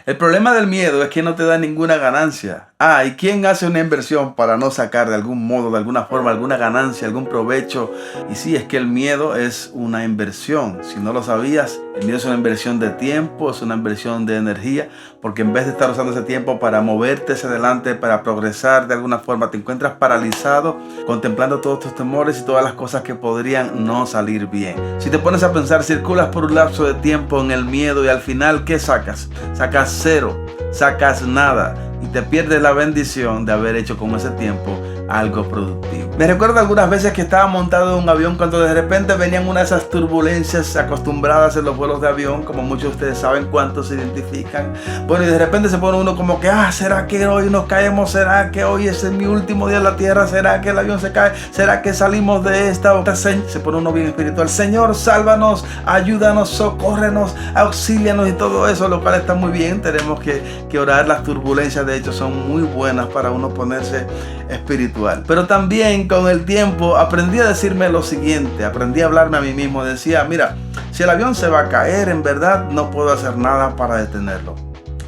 El problema del miedo es que no te da ninguna ganancia. ¿Y quién hace una inversión para no sacar de algún modo, de alguna forma, alguna ganancia, algún provecho? Y sí, es que el miedo es una inversión. Si no lo sabías, el miedo es una inversión de tiempo, es una inversión de energía, porque en vez de estar usando ese tiempo para moverte hacia adelante, para progresar de alguna forma, te encuentras paralizado, contemplando todos tus temores y todas las cosas que podrían no salir bien. Si te pones a pensar, circulas por un lapso de tiempo en el miedo y al final, ¿qué sacas? Sacas cero, sacas nada y te pierdes la bendición de haber hecho con ese tiempo algo productivo. Me recuerdo algunas veces que estaba montado en un avión cuando de repente venían una de esas turbulencias acostumbradas en los vuelos de avión, como muchos de ustedes saben cuántos se identifican. Bueno, y de repente se pone uno como que, ¿será que hoy nos caemos? ¿Será que hoy es mi último día en la tierra? ¿Será que el avión se cae? ¿Será que salimos de esta? Se pone uno bien espiritual. Señor, sálvanos, ayúdanos, socórrenos, auxílianos y todo eso, lo cual está muy bien. Tenemos que orar. Las turbulencias de hecho son muy buenas para uno ponerse espiritual. Pero también con el tiempo aprendí a decirme lo siguiente, aprendí a hablarme a mí mismo. Decía, mira, si el avión se va a caer, en verdad no puedo hacer nada para detenerlo,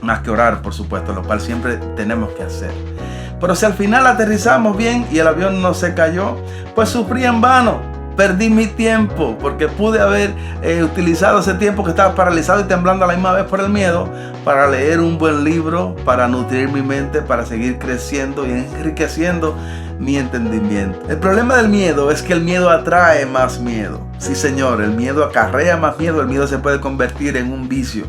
más que orar, por supuesto, lo cual siempre tenemos que hacer. Pero si al final aterrizamos bien y el avión no se cayó, pues sufrí en vano. Perdí mi tiempo porque pude haber utilizado ese tiempo que estaba paralizado y temblando a la misma vez por el miedo para leer un buen libro, para nutrir mi mente, para seguir creciendo y enriqueciendo mi entendimiento. El problema del miedo es que el miedo atrae más miedo. Sí, señor, el miedo acarrea más miedo, el miedo se puede convertir en un vicio.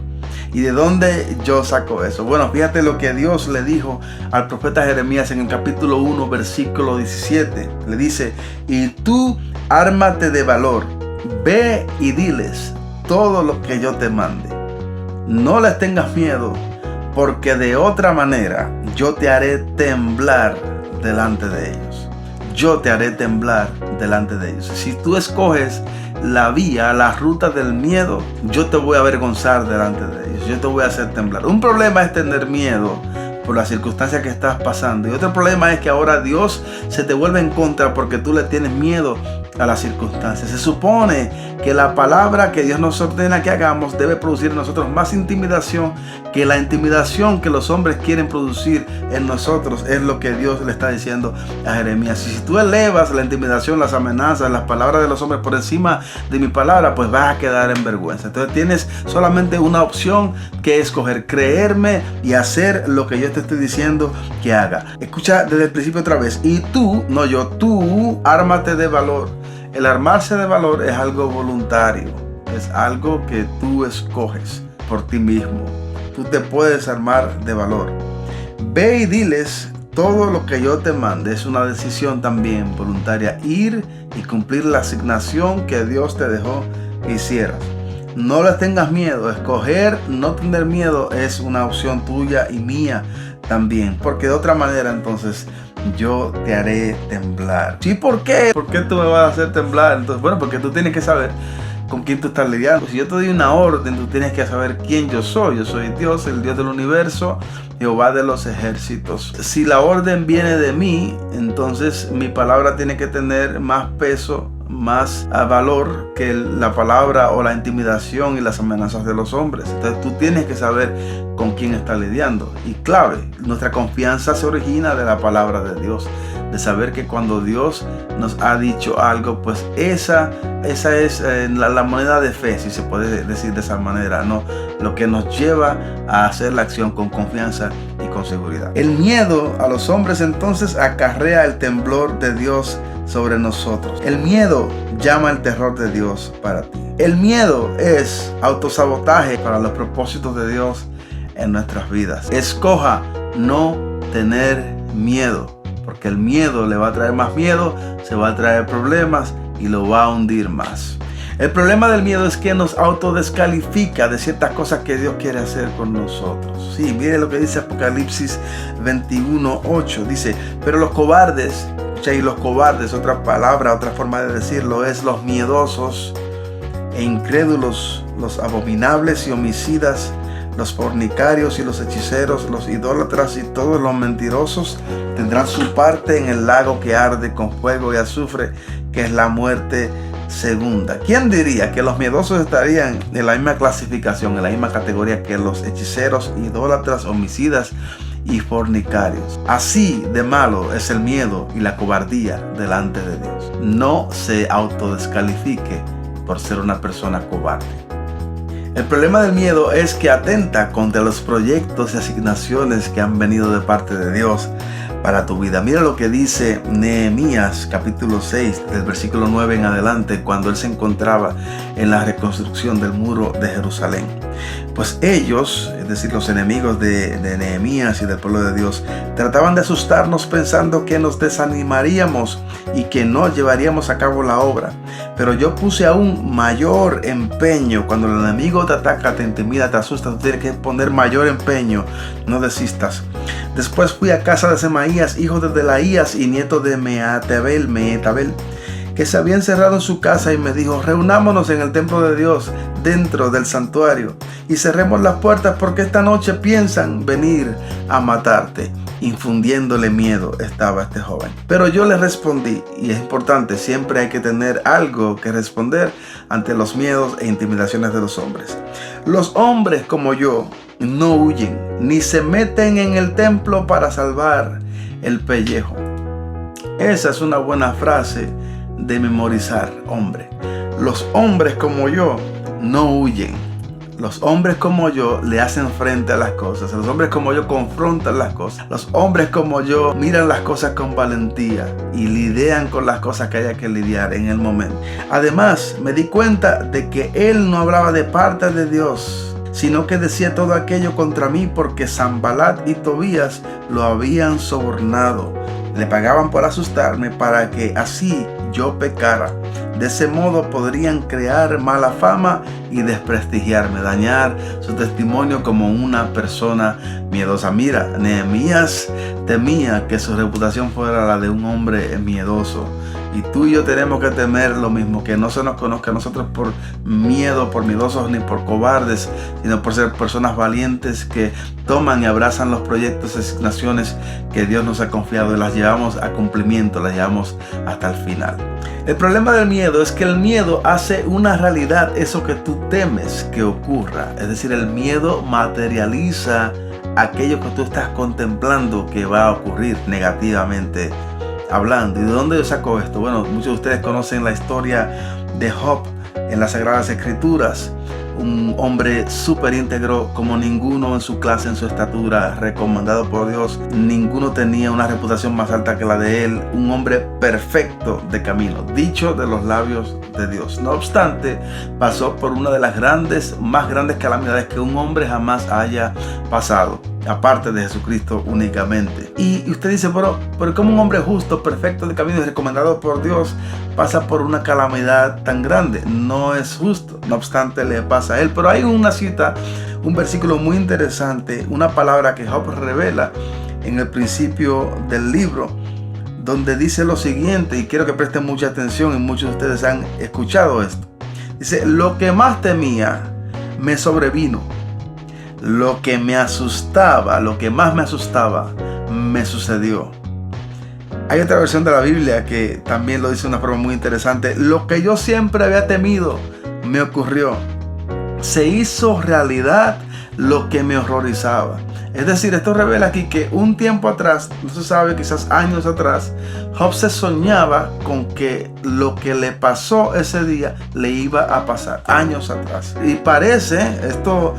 ¿Y de dónde yo saco eso? Bueno, fíjate lo que Dios le dijo al profeta Jeremías en el capítulo 1, versículo 17. Le dice, y tú ármate de valor, ve y diles todo lo que yo te mande. No les tengas miedo, porque de otra manera yo te haré temblar delante de ellos. Yo te haré temblar delante de ellos. Si tú escoges la vía, la ruta del miedo, yo te voy a avergonzar delante de ellos. Yo te voy a hacer temblar. Un problema es tener miedo por las circunstancias que estás pasando. Y otro problema es que ahora Dios se te vuelve en contra porque tú le tienes miedo a las circunstancias. Se supone que la palabra que Dios nos ordena que hagamos debe producir en nosotros más intimidación que la intimidación que los hombres quieren producir en nosotros. Es lo que Dios le está diciendo a Jeremías. Y si tú elevas la intimidación, las amenazas, las palabras de los hombres por encima de mi palabra, pues vas a quedar en vergüenza. Entonces tienes solamente una opción, que escoger creerme y hacer lo que yo te estoy diciendo que haga. Escucha desde el principio otra vez. Y tú, no yo, tú ármate de valor. El armarse de valor es algo voluntario, es algo que tú escoges por ti mismo. Tú te puedes armar de valor. Ve y diles todo lo que yo te mande. Es una decisión también voluntaria, ir y cumplir la asignación que Dios te dejó que hicieras. No les tengas miedo. Escoger no tener miedo es una opción tuya y mía también, porque de otra manera entonces yo te haré temblar. ¿Sí? ¿Por qué? ¿Por qué tú me vas a hacer temblar? Entonces, bueno, porque tú tienes que saber con quién tú estás lidiando. Si yo te doy una orden, tú tienes que saber quién yo soy. Yo soy Dios, el Dios del universo, Jehová de los ejércitos. Si la orden viene de mí, entonces mi palabra tiene que tener más peso, más valor que la palabra o la intimidación y las amenazas de los hombres. Entonces tú tienes que saber con quién estás lidiando. Y clave, nuestra confianza se origina de la palabra de Dios, de saber que cuando Dios nos ha dicho algo, pues esa es la moneda de fe, si se puede decir de esa manera, ¿no? Lo que nos lleva a hacer la acción con confianza y con seguridad. El miedo a los hombres entonces acarrea el temblor de Dios sobre nosotros. El miedo llama el terror de Dios para ti. El miedo es autosabotaje para los propósitos de Dios en nuestras vidas. Escoja no tener miedo, porque el miedo le va a traer más miedo, se va a traer problemas y lo va a hundir más. El problema del miedo es que nos autodescalifica de ciertas cosas que Dios quiere hacer con nosotros. Sí, mire lo que dice Apocalipsis 21:8. Dice, pero los cobardes, y los cobardes, otra palabra, otra forma de decirlo, es los miedosos e incrédulos, los abominables y homicidas, los fornicarios y los hechiceros, los idólatras y todos los mentirosos tendrán su parte en el lago que arde con fuego y azufre, que es la muerte segunda. ¿Quién diría que los miedosos estarían en la misma clasificación, en la misma categoría que los hechiceros, idólatras, homicidas y fornicarios? Así de malo es el miedo y la cobardía delante de Dios. No se autodescalifique por ser una persona cobarde. El problema del miedo es que atenta contra los proyectos y asignaciones que han venido de parte de Dios para tu vida. Mira lo que dice Nehemías capítulo 6 del versículo 9 en adelante, cuando él se encontraba en la reconstrucción del muro de Jerusalén. Pues ellos, es decir, los enemigos de Nehemías y del pueblo de Dios, trataban de asustarnos pensando que nos desanimaríamos y que no llevaríamos a cabo la obra. Pero yo puse aún mayor empeño. Cuando el enemigo te ataca, te intimida, te asusta, tú tienes que poner mayor empeño. No desistas. Después fui a casa de Semaías, hijo de Delaías y nieto de Mehetabel, que se había encerrado en su casa, y me dijo: reunámonos en el templo de Dios, dentro del santuario, y cerremos las puertas, porque esta noche piensan venir a matarte. Infundiéndole miedo estaba este joven. Pero yo le respondí, y es importante, siempre hay que tener algo que responder ante los miedos e intimidaciones de los hombres. Los hombres como yo no huyen, ni se meten en el templo para salvar el pellejo. Esa es una buena frase de memorizar, hombre. Los hombres como yo no huyen. Los hombres como yo le hacen frente a las cosas. Los hombres como yo confrontan las cosas. Los hombres como yo miran las cosas con valentía y lidian con las cosas que haya que lidiar en el momento. Además, me di cuenta de que él no hablaba de parte de Dios, sino que decía todo aquello contra mí porque Sanbalat y Tobías lo habían sobornado. Le pagaban por asustarme para que así yo pecara. De ese modo podrían crear mala fama y desprestigiarme, dañar su testimonio como una persona miedosa. Mira, Nehemías temía que su reputación fuera la de un hombre miedoso. Y tú y yo tenemos que temer lo mismo, que no se nos conozca a nosotros por miedo, por miedosos ni por cobardes, sino por ser personas valientes que toman y abrazan los proyectos y asignaciones que Dios nos ha confiado y las llevamos a cumplimiento, las llevamos hasta el final. El problema del miedo es que el miedo hace una realidad eso que tú temes que ocurra. Es decir, el miedo materializa aquello que tú estás contemplando que va a ocurrir negativamente hablando. ¿Y de dónde yo saco esto? Bueno, muchos de ustedes conocen la historia de Job en las Sagradas Escrituras. Un hombre súper íntegro como ninguno en su clase, en su estatura, recomendado por Dios. Ninguno tenía una reputación más alta que la de él. Un hombre perfecto de camino, dicho de los labios de Dios. No obstante, pasó por una de las más grandes calamidades que un hombre jamás haya pasado, aparte de Jesucristo únicamente. Y usted dice, pero ¿cómo un hombre justo, perfecto de camino y recomendado por Dios pasa por una calamidad tan grande? No es justo. No obstante, le pasa a él. Pero hay una cita, un versículo muy interesante, una palabra que Job revela en el principio del libro, donde dice lo siguiente, y quiero que presten mucha atención, y muchos de ustedes han escuchado esto. Dice: lo que más temía me sobrevino. Lo que me asustaba, lo que más me asustaba, me sucedió. Hay otra versión de la Biblia que también lo dice de una forma muy interesante. Lo que yo siempre había temido me ocurrió. Se hizo realidad lo que me horrorizaba. Es decir, esto revela aquí que un tiempo atrás, no se sabe, quizás años atrás, Job se soñaba con que lo que le pasó ese día le iba a pasar años atrás. Y parece, esto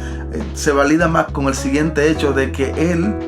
se valida más con el siguiente hecho de que él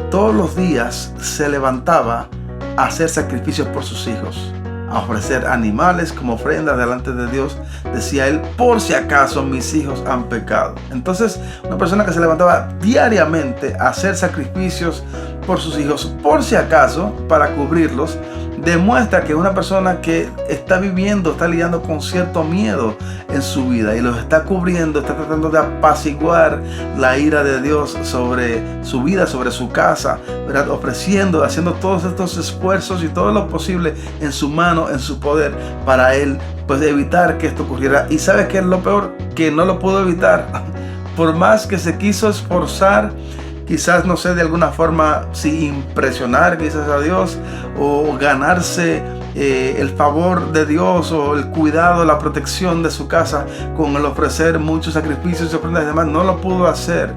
todos los días se levantaba a hacer sacrificios por sus hijos, a ofrecer animales como ofrendas delante de Dios. Decía él: por si acaso mis hijos han pecado. Entonces, una persona que se levantaba diariamente a hacer sacrificios por sus hijos, por si acaso, para cubrirlos, demuestra que una persona que está lidiando con cierto miedo en su vida y los está cubriendo, está tratando de apaciguar la ira de Dios sobre su vida, sobre su casa, ¿verdad? Ofreciendo, haciendo todos estos esfuerzos y todo lo posible en su mano, en su poder, para él pues evitar que esto ocurriera. Y ¿sabes qué es lo peor? Que no lo pudo evitar. Por más que se quiso esforzar, quizás, no sé, de alguna forma, sí, impresionar quizás a Dios o ganarse el favor de Dios o el cuidado, la protección de su casa con el ofrecer muchos sacrificios y ofrendas y demás. No lo pudo hacer.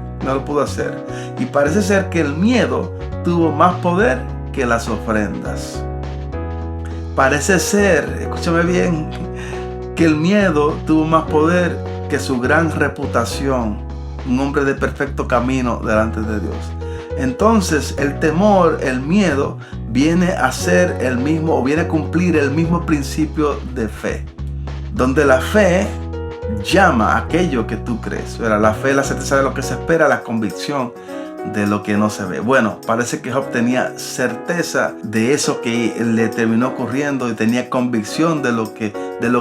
Y parece ser que el miedo tuvo más poder que las ofrendas. Parece ser, escúchame bien, que el miedo tuvo más poder que su gran reputación, un hombre de perfecto camino delante de Dios. Entonces el temor, el miedo, viene a ser el mismo, o viene a cumplir el mismo principio de fe, donde la fe llama a aquello que tú crees. La fe es la certeza de lo que se espera, la convicción de lo que no se ve. Bueno, parece que Job tenía certeza de eso que le terminó ocurriendo y tenía convicción de lo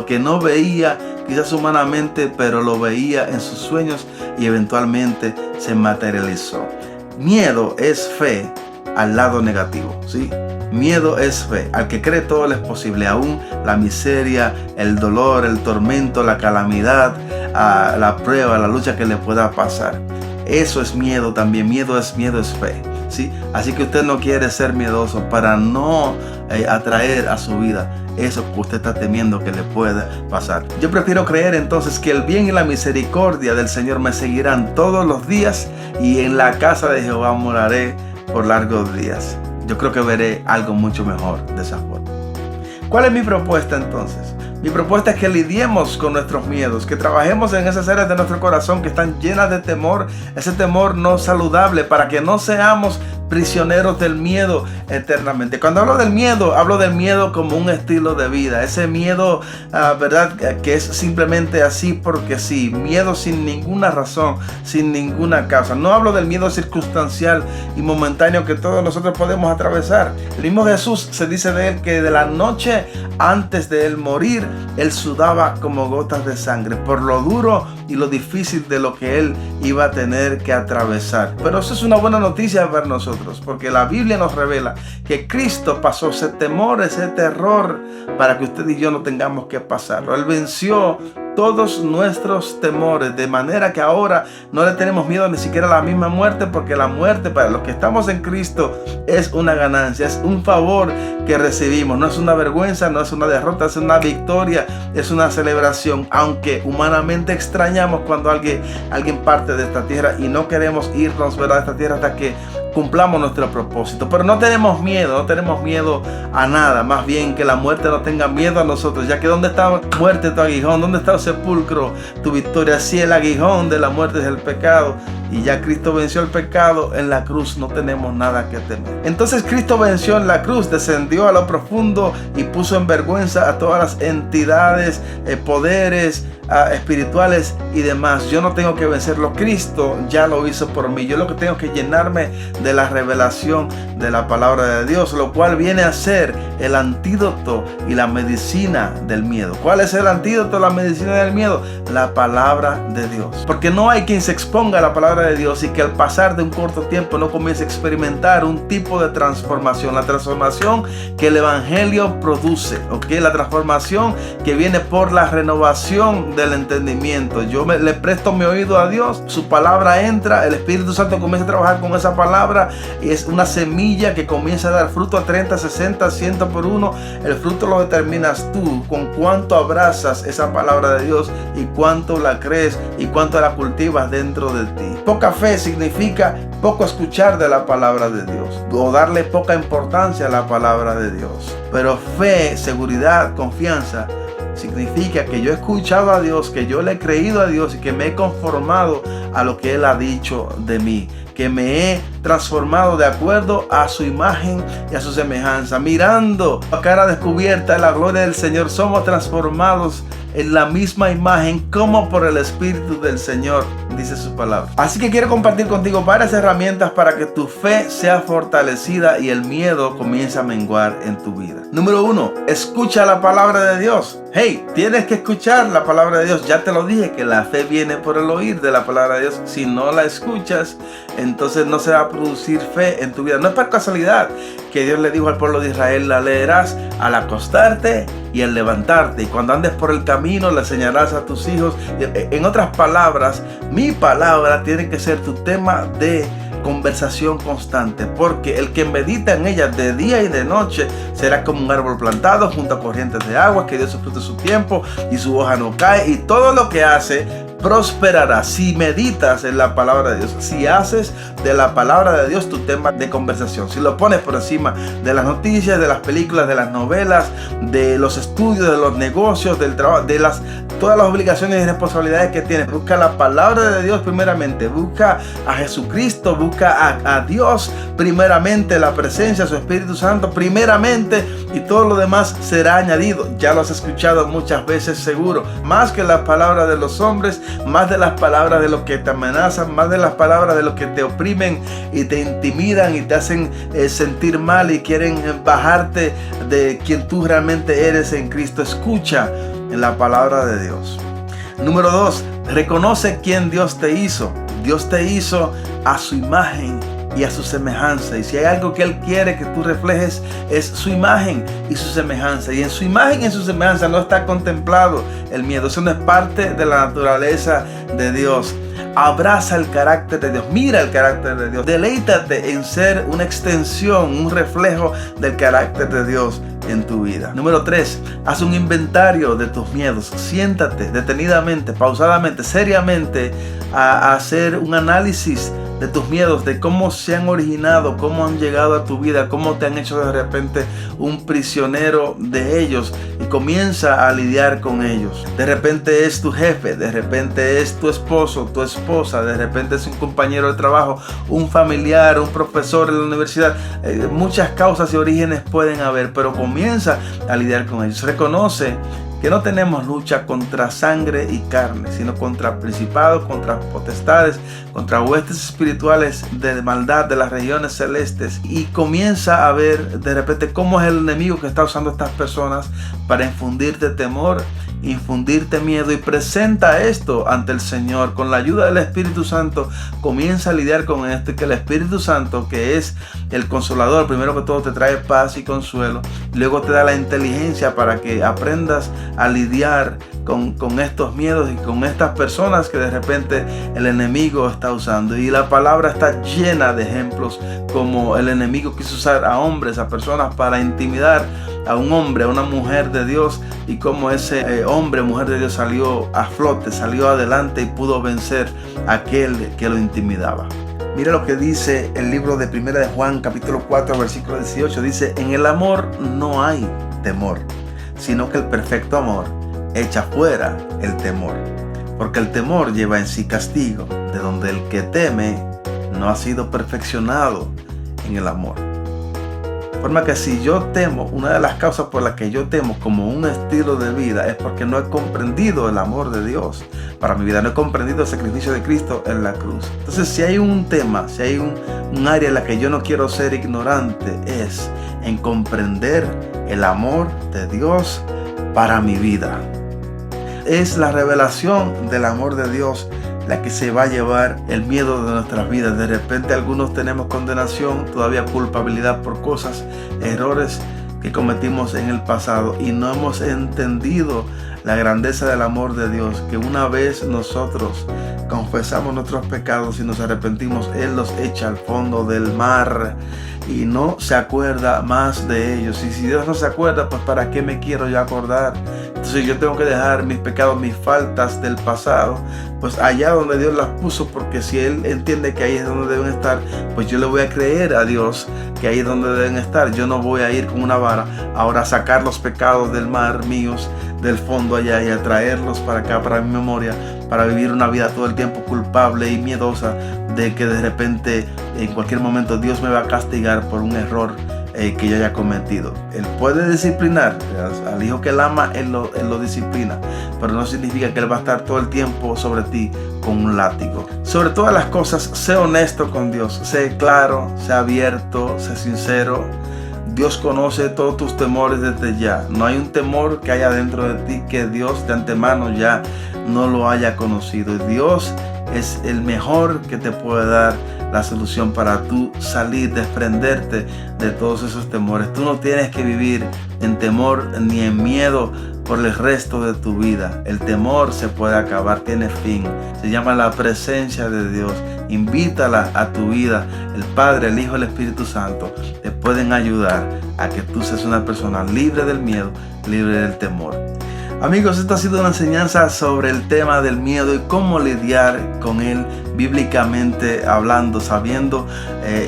que no veía quizás humanamente, pero lo veía en sus sueños y eventualmente se materializó. Miedo es fe al lado negativo, ¿sí? Miedo es fe. Al que cree todo le es posible, aún la miseria, el dolor, el tormento, la calamidad, la prueba, la lucha que le pueda pasar. Eso es miedo también. Miedo es fe, ¿sí? Así que usted no quiere ser miedoso para no atraer a su vida eso que usted está temiendo que le pueda pasar. Yo prefiero creer entonces que el bien y la misericordia del Señor me seguirán todos los días y en la casa de Jehová moraré por largos días. Yo creo que veré algo mucho mejor de esa forma. ¿Cuál es mi propuesta entonces? Mi propuesta es que lidiemos con nuestros miedos, que trabajemos en esas áreas de nuestro corazón que están llenas de temor, ese temor no saludable, para que no seamos prisioneros del miedo eternamente. Cuando hablo del miedo como un estilo de vida. Ese miedo, ¿verdad? Que es simplemente así porque sí. Miedo sin ninguna razón, sin ninguna causa. No hablo del miedo circunstancial y momentáneo que todos nosotros podemos atravesar. El mismo Jesús, se dice de él que de la noche antes de él morir, él sudaba como gotas de sangre por lo duro y lo difícil de lo que él iba a tener que atravesar. Pero eso es una buena noticia para nosotros, porque la Biblia nos revela que Cristo pasó ese temor, ese terror, para que usted y yo no tengamos que pasarlo. Él venció todos nuestros temores, de manera que ahora no le tenemos miedo ni siquiera a la misma muerte, porque la muerte para los que estamos en Cristo es una ganancia, es un favor que recibimos, no es una vergüenza, no es una derrota, es una victoria, es una celebración. Aunque humanamente extrañamos cuando alguien parte de esta tierra y no queremos irnos, ¿verdad?, de esta tierra hasta que cumplamos nuestro propósito. Pero no tenemos miedo a nada, más bien que la muerte no tenga miedo a nosotros, ya que ¿dónde está muerte tu aguijón? ¿Dónde está el sepulcro tu victoria? Si el aguijón de la muerte es el pecado, y ya Cristo venció el pecado en la cruz, no tenemos nada que temer. Entonces Cristo venció en la cruz, descendió a lo profundo y puso en vergüenza a todas las entidades, poderes espirituales y demás. Yo no tengo que vencerlo, Cristo ya lo hizo por mí. Yo lo que tengo que llenarme de la revelación de la palabra de Dios, lo cual viene a ser el antídoto y la medicina del miedo. ¿Cuál es el antídoto, la medicina del miedo? La palabra de Dios. Porque no hay quien se exponga a la palabra de Dios y que al pasar de un corto tiempo no comience a experimentar un tipo de transformación, la transformación que el evangelio produce, ¿ok? La transformación que viene por la renovación del entendimiento. Yo le presto mi oído a Dios, su palabra entra, el Espíritu Santo comienza a trabajar con esa palabra y es una semilla que comienza a dar fruto a 30, 60, 100 por uno. El fruto lo determinas tú, con cuánto abrazas esa palabra de Dios y cuánto la crees y cuánto la cultivas dentro de ti. Poca fe significa poco escuchar de la palabra de Dios o darle poca importancia a la palabra de Dios. Pero fe, seguridad, confianza significa que yo he escuchado a Dios, que yo le he creído a Dios y que me he conformado a lo que Él ha dicho de mí, que me he transformado de acuerdo a su imagen y a su semejanza. Mirando a cara descubierta la gloria del Señor, somos transformados en la misma imagen como por el Espíritu del Señor, dice su palabra. Así que quiero compartir contigo varias herramientas para que tu fe sea fortalecida y el miedo comience a menguar en tu vida. Número 1, escucha la palabra de Dios. Hey, tienes que escuchar la palabra de Dios. Ya te lo dije, que la fe viene por el oír de la palabra de Dios. Si no la escuchas, entonces no se va a producir fe en tu vida. No es por casualidad que Dios le dijo al pueblo de Israel: la leerás al acostarte y al levantarte, y cuando andes por el camino la enseñarás a tus hijos. En otras palabras, mi palabra tiene que ser tu tema de conversación constante, porque el que medita en ella de día y de noche será como un árbol plantado junto a corrientes de agua, que dio su fruto en su tiempo y su hoja no cae, y todo lo que hace prosperará. Si meditas en la palabra de Dios, si haces de la palabra de Dios tu tema de conversación, si lo pones por encima de las noticias, de las películas, de las novelas, de los estudios, de los negocios, del trabajo, de todas las obligaciones y responsabilidades que tienes, busca la palabra de Dios primeramente, busca a Jesucristo, busca a Dios primeramente, la presencia, su Espíritu Santo primeramente, y todo lo demás será añadido. Ya lo has escuchado muchas veces seguro, más que las palabras de los hombres, más de las palabras de los que te amenazan, más de las palabras de los que te oprimen y te intimidan y te hacen sentir mal y quieren bajarte de quien tú realmente eres en Cristo. Escucha en la palabra de Dios. Número 2, reconoce quién Dios te hizo. Dios te hizo a su imagen y a su semejanza, y si hay algo que Él quiere que tú reflejes es su imagen y su semejanza, y en su imagen y en su semejanza no está contemplado el miedo. Eso no es parte de la naturaleza de Dios. Abraza el carácter de Dios, mira el carácter de Dios, deleítate en ser una extensión, un reflejo del carácter de Dios en tu vida. Número 3, haz un inventario de tus miedos. Siéntate detenidamente, pausadamente, seriamente a hacer un análisis de tus miedos, de cómo se han originado, cómo han llegado a tu vida, cómo te han hecho de repente un prisionero de ellos, y comienza a lidiar con ellos. De repente es tu jefe, de repente es tu esposo, tu esposa, de repente es un compañero de trabajo, un familiar, un profesor en la universidad. Muchas causas y orígenes pueden haber, pero comienza a lidiar con ellos. Reconoce que no tenemos lucha contra sangre y carne, sino contra principados, contra potestades, contra huestes espirituales de maldad de las regiones celestes. Y comienza a ver de repente cómo es el enemigo que está usando a estas personas para infundirte temor, infundirte miedo, y presenta esto ante el Señor. Con la ayuda del Espíritu Santo comienza a lidiar con esto, y que el Espíritu Santo, que es el consolador, primero que todo te trae paz y consuelo, luego te da la inteligencia para que aprendas a lidiar con estos miedos y con estas personas que de repente el enemigo está usando. Y la palabra está llena de ejemplos como el enemigo quiso usar a hombres, a personas, para intimidar a un hombre, a una mujer de Dios, y cómo ese hombre, mujer de Dios salió a flote, salió adelante y pudo vencer a aquel que lo intimidaba. Mira lo que dice el libro de 1 de Juan, capítulo 4, versículo 18. Dice: en el amor no hay temor, sino que el perfecto amor echa fuera el temor, porque el temor lleva en sí castigo, de donde el que teme no ha sido perfeccionado en el amor. De forma que si yo temo, una de las causas por las que yo temo como un estilo de vida es porque no he comprendido el amor de Dios para mi vida, no he comprendido el sacrificio de Cristo en la cruz. Entonces, si hay un tema, si hay un área en la que yo no quiero ser ignorante, es en comprender el amor de Dios para mi vida. Es la revelación del amor de Dios la que se va a llevar el miedo de nuestras vidas. De repente algunos tenemos condenación, todavía culpabilidad por cosas, errores que cometimos en el pasado, y no hemos entendido la grandeza del amor de Dios, que una vez nosotros confesamos nuestros pecados y nos arrepentimos, Él los echa al fondo del mar y no se acuerda más de ellos. Y si Dios no se acuerda, pues ¿para qué me quiero yo acordar? Entonces yo tengo que dejar mis pecados, mis faltas del pasado, pues allá donde Dios las puso, porque si Él entiende que ahí es donde deben estar, pues yo le voy a creer a Dios que ahí es donde deben estar. Yo no voy a ir con una vara ahora a sacar los pecados del mar míos del fondo allá y a traerlos para acá, para mi memoria, para vivir una vida todo el tiempo culpable y miedosa de que de repente en cualquier momento Dios me va a castigar por un error que yo haya cometido. Él puede disciplinar al hijo que él ama, él lo disciplina, pero no significa que Él va a estar todo el tiempo sobre ti con un látigo. Sobre todas las cosas, sé honesto con Dios, sé claro, sé abierto, sé sincero. Dios conoce todos tus temores desde ya. No hay un temor que haya dentro de ti que Dios de antemano ya no lo haya conocido. Dios es el mejor que te puede dar la solución para tú salir, desprenderte de todos esos temores. Tú no tienes que vivir en temor ni en miedo por el resto de tu vida. El temor se puede acabar, tiene fin. Se llama la presencia de Dios, y invítala a tu vida. El Padre, el Hijo, el Espíritu Santo te pueden ayudar a que tú seas una persona libre del miedo, libre del temor. Amigos, esta ha sido una enseñanza sobre el tema del miedo y cómo lidiar con él bíblicamente hablando, sabiendo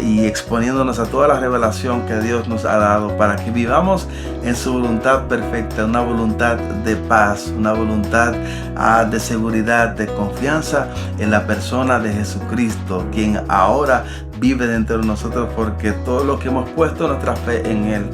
y exponiéndonos a toda la revelación que Dios nos ha dado para que vivamos en su voluntad perfecta, una voluntad de paz, una voluntad de seguridad, de confianza en la persona de Jesucristo, quien ahora vive dentro de nosotros, porque todo lo que hemos puesto nuestra fe en Él,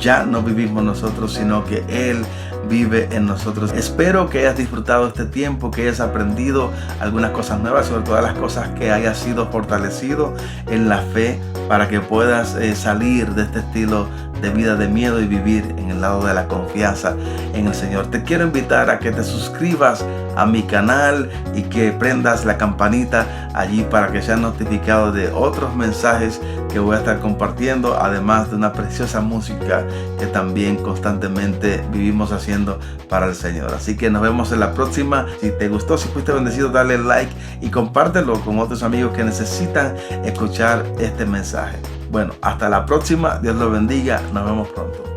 ya no vivimos nosotros, sino que Él vive en nosotros. Espero que hayas disfrutado este tiempo, que hayas aprendido algunas cosas nuevas, sobre todas las cosas que hayas sido fortalecido en la fe, para que puedas salir de este estilo de vida de miedo y vivir en el lado de la confianza en el Señor. Te quiero invitar a que te suscribas a mi canal y que prendas la campanita allí para que seas notificado de otros mensajes que voy a estar compartiendo, además de una preciosa música que también constantemente vivimos haciendo para el Señor. Así que nos vemos en la próxima. Si te gustó, si fuiste bendecido, dale like y compártelo con otros amigos que necesitan escuchar este mensaje. Bueno, hasta la próxima. Dios los bendiga. Nos vemos pronto.